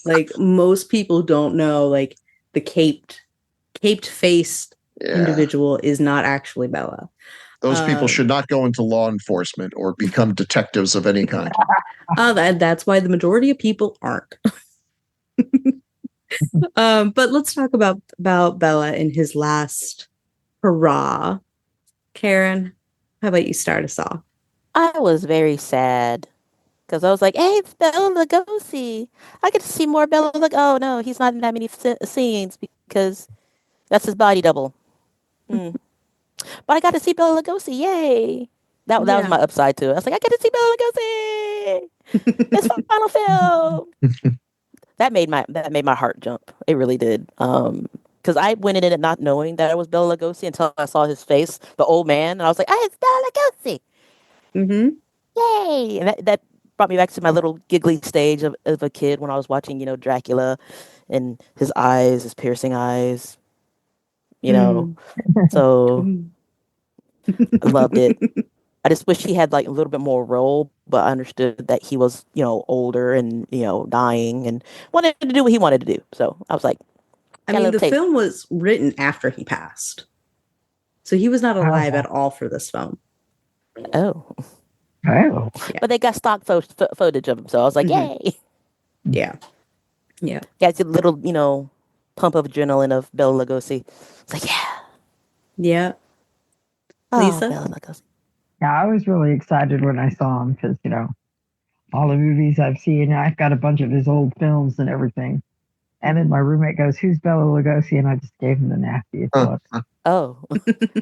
Like most people don't know, like the caped faced individual is not actually Bella. Those people should not go into law enforcement or become detectives of any kind. That's why the majority of people aren't. But let's talk about Bella in his last hurrah. Karen, how about you start us off? I was very sad because I was like, hey, it's Bela Lugosi. I get to see more Bela Lugosi. Oh, no, he's not in that many scenes because that's his body double. But I got to see Bela Lugosi. Yay. That was my upside to it. I was like, I got to see Bela Lugosi. It's my final film. That made my heart jump. It really did. Because I went in it not knowing that it was Bela Lugosi until I saw his face, the old man, and I was like, "Hey, it's Bela Lugosi!" Mm-hmm. Yay! And that brought me back to my little giggly stage of a kid when I was watching, Dracula, and his eyes, his piercing eyes. So I loved it. I just wish he had like a little bit more role, but I understood that he was, older and, dying and wanted to do what he wanted to do. So I was like, I mean, the film was written after he passed. So he was not alive at all for this film. Oh. Yeah. But they got stock footage of him. So I was like, yay. Yeah. Yeah. Got a little, pump of adrenaline of Bela Lugosi. It's like, yeah. Yeah. Lisa? Bela Lugosi. Yeah, I was really excited when I saw him because, all the movies I've seen, I've got a bunch of his old films and everything. And then my roommate goes, who's Bela Lugosi? And I just gave him the nastiest look. Oh.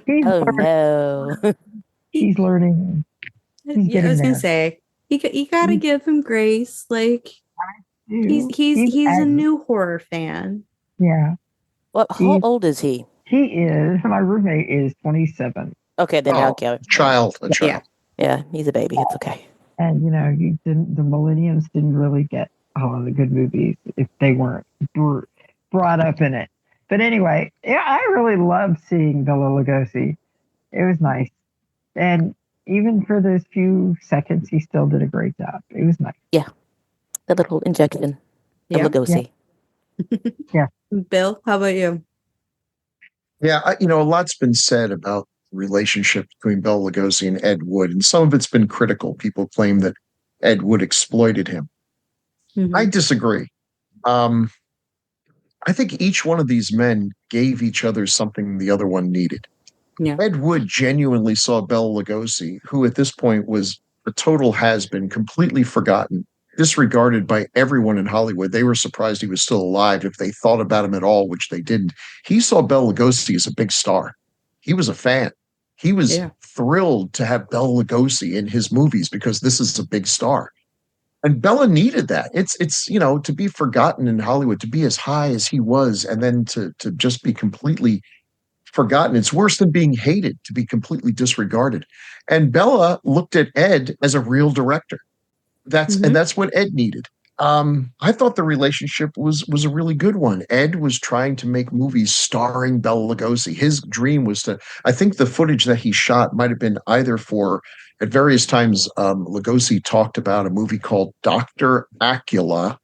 No. He's learning. I was going to say, you got to give him grace. Like, he's a new horror fan. Yeah. Well, how old is he? He is. My roommate is 27. Okay, then I'll count. A child. Yeah, he's a baby. It's okay. And the millenniums didn't really get all of the good movies if they weren't brought up in it. But anyway, I really loved seeing Bela Lugosi. It was nice. And even for those few seconds, he still did a great job. It was nice. Yeah. The little injection of Yeah. Lugosi. Yeah. Bill, how about you? Yeah, a lot's been said about the relationship between Bela Lugosi and Ed Wood, and some of it's been critical. People claim that Ed Wood exploited him. I disagree. I think each one of these men gave each other something the other one needed. Yeah. Ed Wood genuinely saw Bela Lugosi, who at this point was a total has-been, completely forgotten, disregarded by everyone in Hollywood. They were surprised he was still alive if they thought about him at all, which they didn't. He saw Bela Lugosi as a big star. He was a fan. He was thrilled to have Bela Lugosi in his movies because this is a big star. And Bella needed that. It's to be forgotten in Hollywood, to be as high as he was, and then to just be completely forgotten. It's worse than being hated, to be completely disregarded. And Bella looked at Ed as a real director. And that's what Ed needed. I thought the relationship was a really good one. Ed was trying to make movies starring Bela Lugosi. His dream was I think the footage that he shot might have been either at various times, Lugosi talked about a movie called Dr. Acula,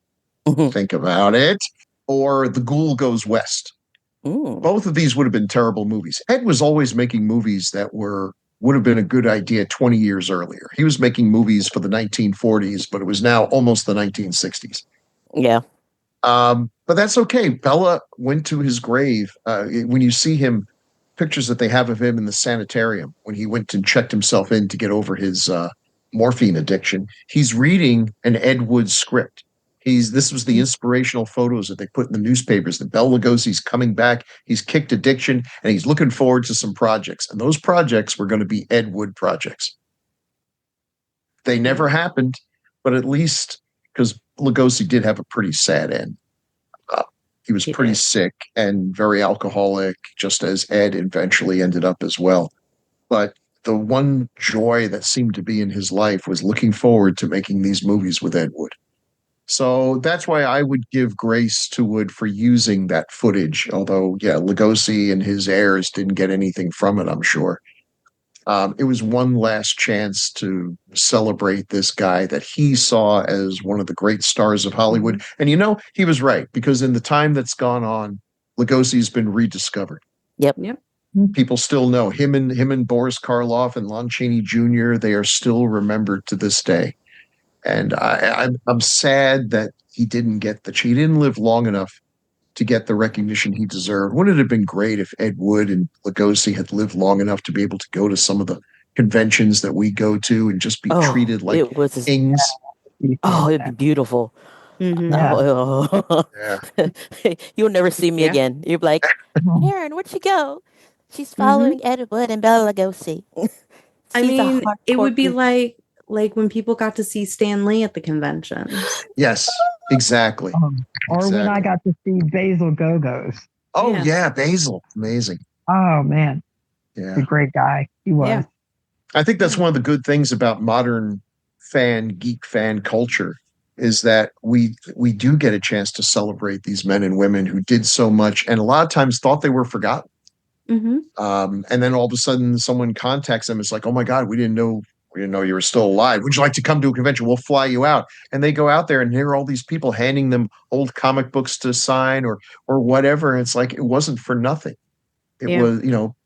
think about it, or The Ghoul Goes West. Both of these would have been terrible movies. Ed was always making movies that would have been a good idea 20 years earlier. He was making movies for the 1940s, but it was now almost the 1960s. Yeah. But that's okay. Bella went to his grave. When you see him, pictures that they have of him in the sanitarium, when he went and checked himself in to get over his morphine addiction, he's reading an Ed Wood script. This was the inspirational photos that they put in the newspapers that Bela Lugosi's coming back. He's kicked addiction and he's looking forward to some projects. And those projects were going to be Ed Wood projects. They never happened, but at least because Lugosi did have a pretty sad end. He was pretty sick and very alcoholic, just as Ed eventually ended up as well. But the one joy that seemed to be in his life was looking forward to making these movies with Ed Wood. So that's why I would give grace to Wood for using that footage. Although, Lugosi and his heirs didn't get anything from it, I'm sure. It was one last chance to celebrate this guy that he saw as one of the great stars of Hollywood. And he was right, because in the time that's gone on, Lugosi's been rediscovered. Yep. People still know him and Boris Karloff and Lon Chaney Jr. They are still remembered to this day. And I'm sad that he didn't live long enough to get the recognition he deserved. Wouldn't it have been great if Ed Wood and Lugosi had lived long enough to be able to go to some of the conventions that we go to and just be treated like kings? It'd be beautiful. You'll never see me again. You're like, Aaron, where'd she go? She's following Ed Wood and Bela Lugosi. I mean, it would be like when people got to see Stan Lee at the convention. Yes, exactly. Or when I got to see Basil Gogos. Oh, yeah, Basil. Amazing. Oh, man. Yeah. He's a great guy. He was. Yeah. I think that's one of the good things about modern geek fan culture is that we do get a chance to celebrate these men and women who did so much and a lot of times thought they were forgotten. And then all of a sudden someone contacts them. It's like, oh my God, we didn't know you were still alive. Would you like to come to a convention? We'll fly you out. And they go out there and here are all these people handing them old comic books to sign or whatever. And it's like, it wasn't for nothing. It was,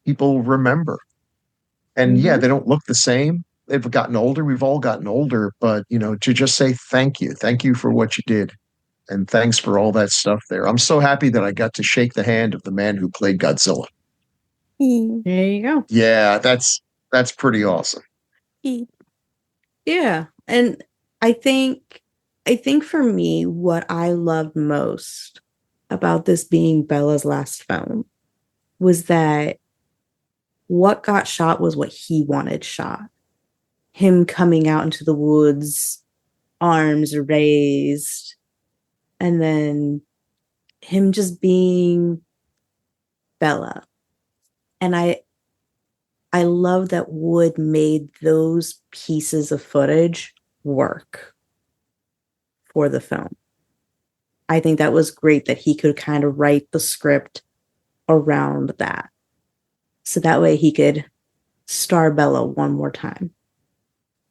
people remember. And they don't look the same. They've gotten older. We've all gotten older, but to just say thank you for what you did. And thanks for all that stuff there. I'm so happy that I got to shake the hand of the man who played Godzilla. There you go. Yeah, that's pretty awesome. Yeah. And I think for me, what I loved most about this being Bella's last film was that what got shot was what he wanted shot. Him coming out into the woods, arms raised, and then him just being Bella. And I love that Wood made those pieces of footage work for the film. I think that was great that he could kind of write the script around that. So that way he could star Bella one more time.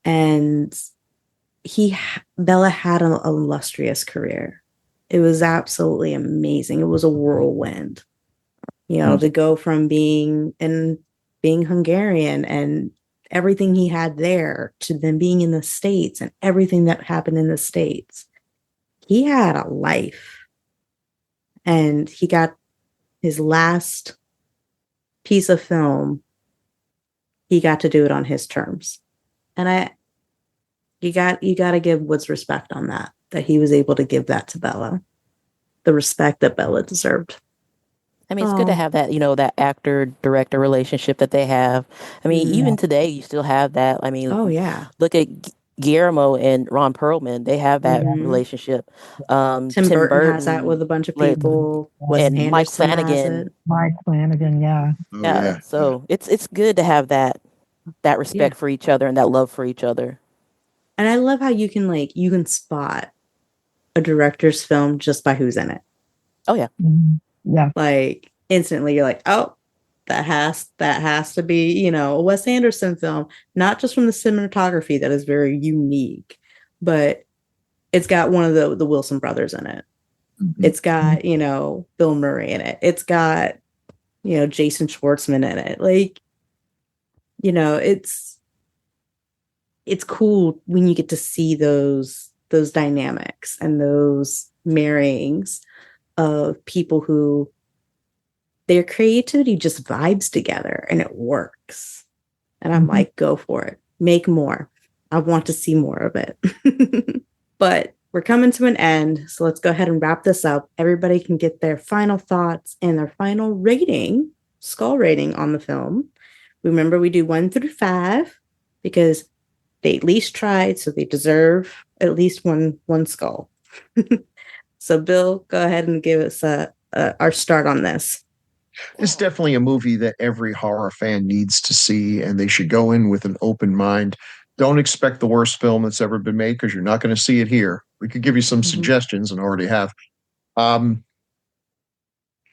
And Bella had an illustrious career. It was absolutely amazing. It was a whirlwind, to go from being Hungarian and everything he had there to then being in the States and everything that happened in the States. He had a life, and he got his last piece of film. He got to do it on his terms. And you got to give Woods respect on that he was able to give that to Bella, the respect that Bella deserved. I mean, it's good to have that, that actor-director relationship that they have. I mean, even today, you still have that. I mean, look at Guillermo and Ron Perlman. They have that relationship. Tim Burton has that with a bunch of people. And Mike Flanagan. Mike Flanagan, yeah. Yeah. So it's good to have that respect for each other and that love for each other. And I love how you can spot a director's film just by who's in it. Oh yeah. Yeah. Like instantly you're like, oh, that has to be, a Wes Anderson film, not just from the cinematography that is very unique, but it's got one of the Wilson brothers in it. Mm-hmm. It's got, Bill Murray in it. It's got, Jason Schwartzman in it. Like, it's cool when you get to see those dynamics and those marryings of people who their creativity just vibes together and it works. And I'm like, go for it. Make more. I want to see more of it. But we're coming to an end. So let's go ahead and wrap this up. Everybody can get their final thoughts and their final rating, skull rating on the film. Remember, we do 1 through 5 because they at least tried, so they deserve at least one skull. So, Bill, go ahead and give us our start on this. It's definitely a movie that every horror fan needs to see, and they should go in with an open mind. Don't expect the worst film that's ever been made because you're not going to see it here. We could give you some suggestions and already have. And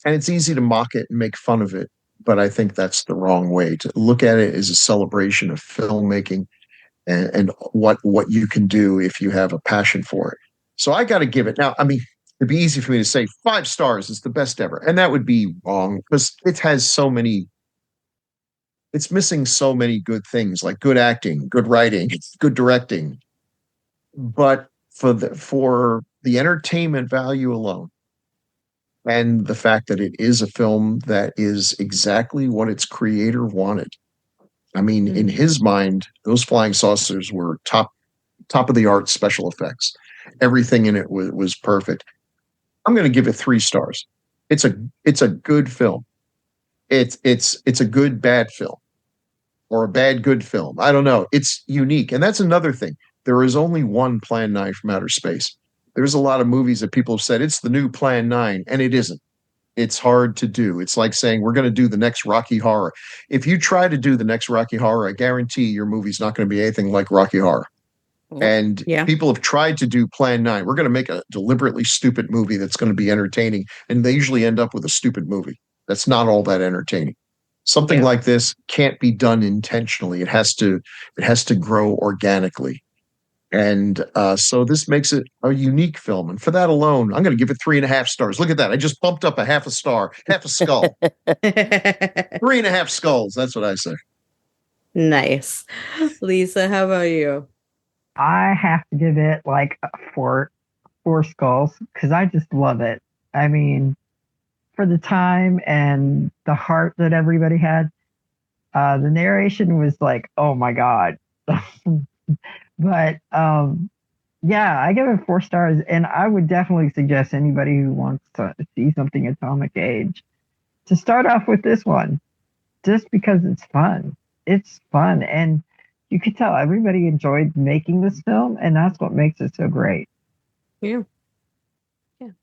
it's easy to mock it and make fun of it, but I think that's the wrong way. To look at it as a celebration of filmmaking and what you can do if you have a passion for it. So I got to give it. Now, I mean, it'd be easy for me to say 5 stars is the best ever. And that would be wrong because it has it's missing so many good things like good acting, good writing, good directing. But for the entertainment value alone and the fact that it is a film that is exactly what its creator wanted. I mean, in his mind, those flying saucers were top of the art special effects. Everything in it was perfect. I'm going to give it 3 stars. It's a good film. It's a good bad film or a bad good film. I don't know. It's unique. And that's another thing. There is only one Plan 9 from outer space. There's a lot of movies that people have said it's the new Plan 9, and it isn't. It's hard to do. It's like saying we're going to do the next Rocky Horror. If you try to do the next Rocky Horror, I guarantee your movie's not going to be anything like Rocky Horror. And people have tried to do Plan 9. We're going to make a deliberately stupid movie that's going to be entertaining, and they usually end up with a stupid movie that's not all that entertaining. Something like this can't be done intentionally. It has to grow organically. And so this makes it a unique film. And for that alone, I'm going to give it 3.5 stars. Look at that. I just bumped up a half a skull. 3.5 skulls. That's what I say. Nice. Lisa, how about you? I have to give it like 4 skulls because I just love it. I mean, for the time and the heart that everybody had, the narration was like, oh my God. But yeah, I give it 4 stars, and I would definitely suggest anybody who wants to see something Atomic Age to start off with this one, just because it's fun. It's fun, and you could tell everybody enjoyed making this film, and that's what makes it so great. Yeah.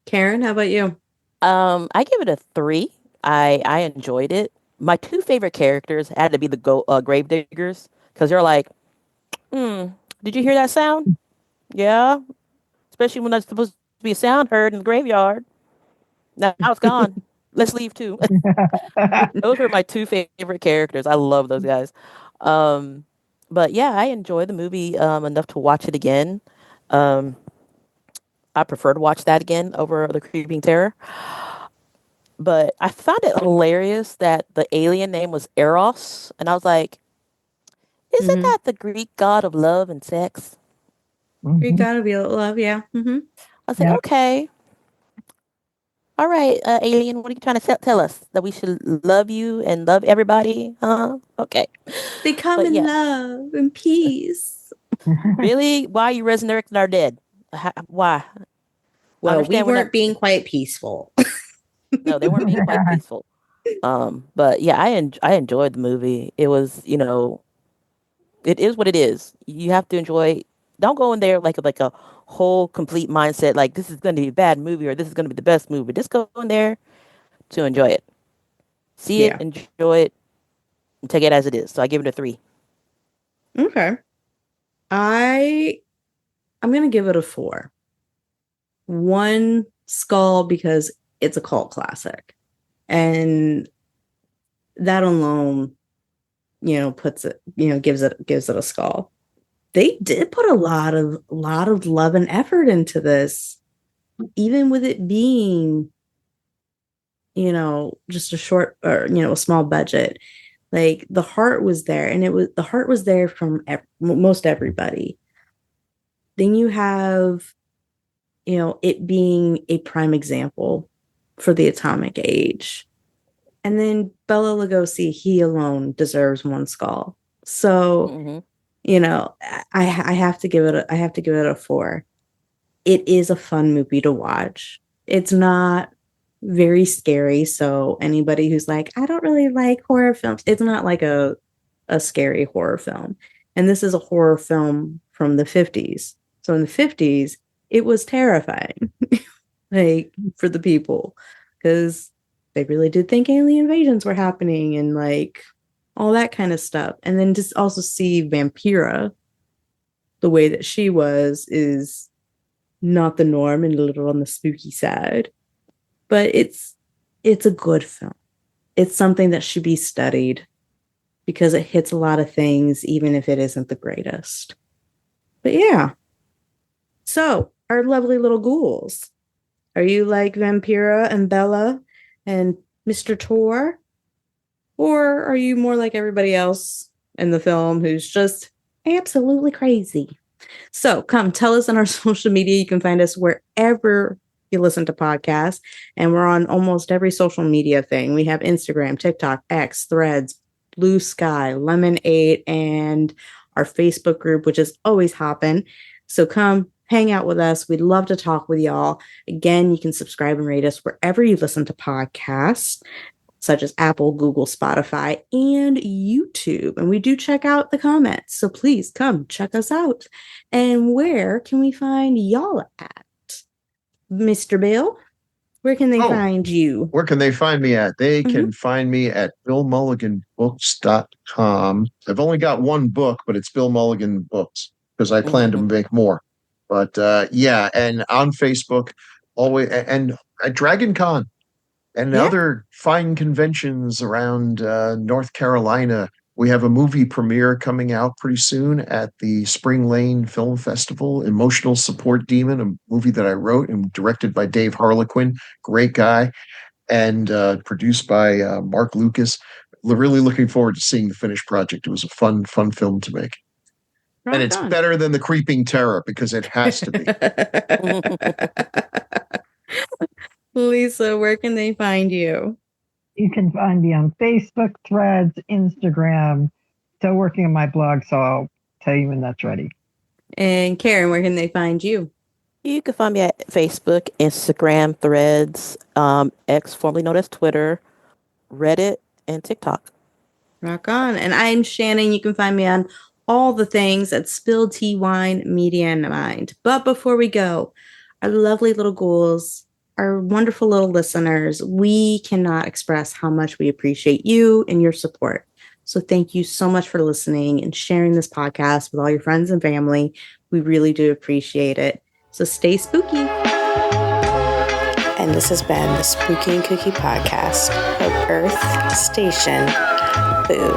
Karen, how about you? I give it a 3. I enjoyed it. My 2 favorite characters had to be the Gravediggers because they're like, did you hear that sound? Yeah. Especially when there's supposed to be a sound heard in the graveyard. Now it's gone. Let's leave too. Those were my 2 favorite characters. I love those guys. But yeah, I enjoyed the movie enough to watch it again. Um, I prefer to watch that again over The Creeping Terror. But I found it hilarious that the alien name was Eros, and I was like, "Isn't that the Greek god of love and sex?" You gotta be love, yeah. I was like, "Okay, all right, alien, what are you trying to tell us? That we should love you and love everybody? Okay." They come But in yeah. love and peace. Really? Why are you resurrecting our dead? Why? Well, we understand we're weren't not- being quite peaceful. No, they weren't being quite peaceful. But yeah, I enjoyed the movie. It was, it is what it is. You have to enjoy. Don't go in there like a whole complete mindset like this is going to be a bad movie or this is going to be the best movie. Just go in there to enjoy it. See it, enjoy it, and take it as it is. So I give it a 3. Okay. I'm gonna give it a 4. 1 skull because it's a cult classic. And that alone, puts it, gives it a skull. They did put a lot of love and effort into this, even with it being, just a short or, a small budget. Like the heart was there, and the heart was there from most everybody. Then you have, it being a prime example for the atomic age. And then Bela Lugosi, he alone deserves 1 skull. So, I have to give it a 4. It is a fun movie to watch. It's not very scary. So anybody who's like, I don't really like horror films, it's not like a scary horror film. And this is a horror film from the 50s. So in the 50s, it was terrifying, like for the people, because they really did think alien invasions were happening and like all that kind of stuff. And then just also see Vampira, the way that she was, is not the norm and a little on the spooky side. But it's a good film. It's something that should be studied because it hits a lot of things, even if it isn't the greatest. But yeah. So, our lovely little ghouls. Are you like Vampira and Bella and Mr. Tor? Or are you more like everybody else in the film who's just absolutely crazy? So come tell us on our social media. You can find us wherever you listen to podcasts. And we're on almost every social media thing. We have Instagram, TikTok, X, Threads, Blue Sky, Lemonade, and our Facebook group, which is always hopping. So come hang out with us. We'd love to talk with y'all. Again, you can subscribe and rate us wherever you listen to podcasts, such as Apple, Google, Spotify, and YouTube. And we do check out the comments. So please come check us out. And where can we find y'all at? Mr. Bill, where can they find you? Where can they find me at? They can find me at billmulliganbooks.com. I've only got 1 book, but it's Bill Mulligan Books because I plan to make more. But yeah, and on Facebook, always, and at Dragon Con and other fine conventions around North Carolina. We have a movie premiere coming out pretty soon at the Spring Lane Film Festival, Emotional Support Demon, a movie that I wrote and directed by Dave Harlequin, great guy, and produced by Mark Lucas. Really looking forward to seeing the finished project. It was a fun film to make. And it's better than The Creeping Terror because it has to be. Lisa, where can they find you? You can find me on Facebook, Threads, Instagram. Still working on my blog, so I'll tell you when that's ready. And Karen, where can they find you? You can find me at Facebook, Instagram, Threads, X, formerly known as Twitter, Reddit, and TikTok. Rock on. And I'm Shannon. You can find me on all the things at Spilled Tea Wine Media and Mind. But before we go, our lovely little ghouls, our wonderful little listeners, we cannot express how much we appreciate you and your support. So thank you so much for listening and sharing this podcast with all your friends and family. We really do appreciate it. So stay spooky. And this has been the Spooky and Kooky podcast of Earth Station Boo.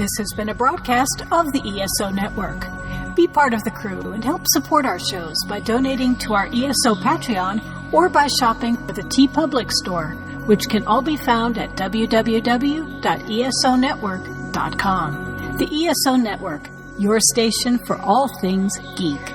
This has been a broadcast of the ESO Network. Be part of the crew and help support our shows by donating to our ESO Patreon or by shopping at the TeePublic store, which can all be found at www.esonetwork.com. The ESO Network, your station for all things geek.